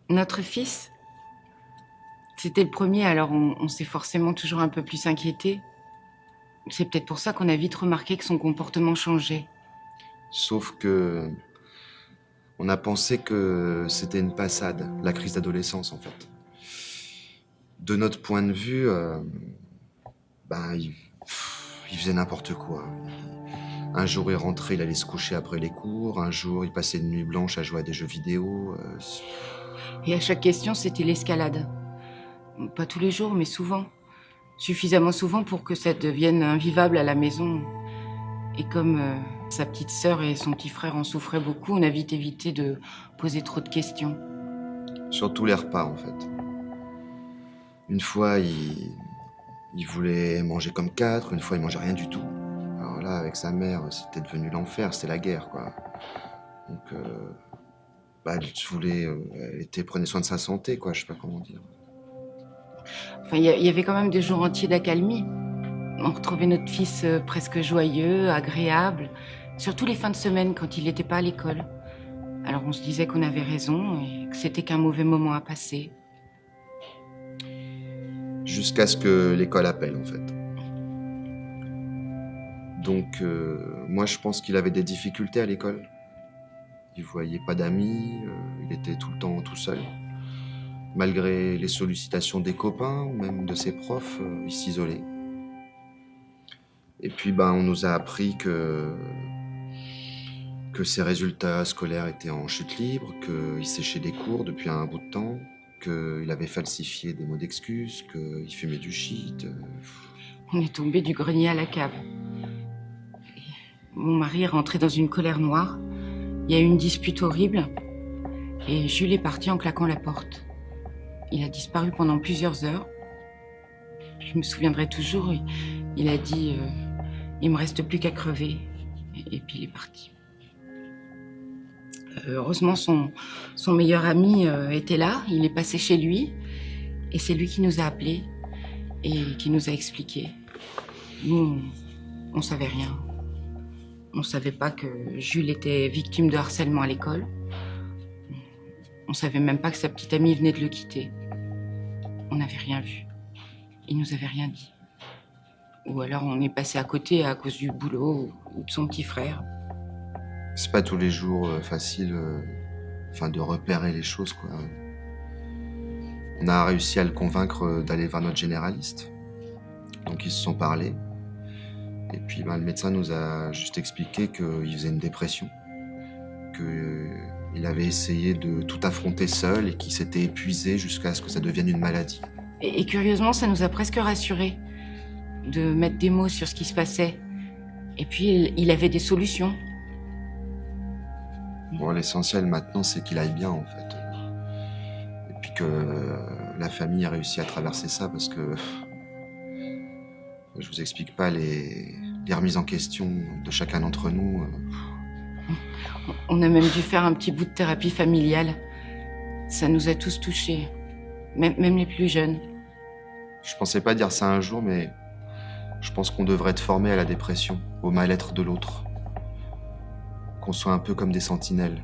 Notre fils, c'était le premier, alors on s'est forcément toujours un peu plus inquiété. C'est peut-être pour ça qu'on a vite remarqué que son comportement changeait. Sauf que on a pensé que c'était une passade, la crise d'adolescence en fait. De notre point de vue, il faisait n'importe quoi. Un jour il rentrait, il allait se coucher après les cours. Un jour il passait une nuit blanche à jouer à des jeux vidéo. Et à chaque question, c'était l'escalade. Pas tous les jours, mais souvent. Suffisamment souvent pour que ça devienne invivable à la maison. Et comme sa petite sœur et son petit frère en souffraient beaucoup, on a vite évité de poser trop de questions. Surtout les repas en fait. Une fois il voulait manger comme quatre, une fois il mangeait rien du tout. Alors là avec sa mère c'était devenu l'enfer, c'était la guerre quoi. Donc prenait soin de sa santé quoi, je sais pas comment dire. Enfin, il y avait quand même des jours entiers d'accalmie. On retrouvait notre fils presque joyeux, agréable, surtout les fins de semaine quand il n'était pas à l'école. Alors on se disait qu'on avait raison et que c'était qu'un mauvais moment à passer. Jusqu'à ce que l'école appelle en fait. Donc moi je pense qu'il avait des difficultés à l'école. Il voyait pas d'amis, il était tout le temps tout seul. Malgré les sollicitations des copains ou même de ses profs, il s'isolait. Et puis on nous a appris que ses résultats scolaires étaient en chute libre, qu'il séchait des cours depuis un bout de temps, qu'il avait falsifié des mots d'excuses, qu'il fumait du shit. On est tombé du grenier à la cave. Mon mari est rentré dans une colère noire. Il y a eu une dispute horrible et Jules est parti en claquant la porte. Il a disparu pendant plusieurs heures. Je me souviendrai toujours, il a dit il me reste plus qu'à crever. Et puis il est parti. Heureusement, son meilleur ami était là. Il est passé chez lui et c'est lui qui nous a appelés et qui nous a expliqué. Nous, on savait rien. On savait pas que Jules était victime de harcèlement à l'école. On savait même pas que sa petite amie venait de le quitter. On n'avait rien vu. Il nous avait rien dit. Ou alors on est passé à côté à cause du boulot ou de son petit frère. C'est pas tous les jours facile de repérer les choses quoi. On a réussi à le convaincre d'aller vers notre généraliste. Donc ils se sont parlé. Et puis le médecin nous a juste expliqué qu'il faisait une dépression, qu'il avait essayé de tout affronter seul et qu'il s'était épuisé jusqu'à ce que ça devienne une maladie. Et curieusement, ça nous a presque rassurés de mettre des mots sur ce qui se passait. Et puis il avait des solutions. Bon, l'essentiel maintenant c'est qu'il aille bien en fait. Et puis que la famille a réussi à traverser ça parce que je vous explique pas les remises en question de chacun d'entre nous. On a même dû faire un petit bout de thérapie familiale. Ça nous a tous touchés, même les plus jeunes. Je pensais pas dire ça un jour, mais je pense qu'on devrait être formé à la dépression, au mal-être de l'autre. Qu'on soit un peu comme des sentinelles.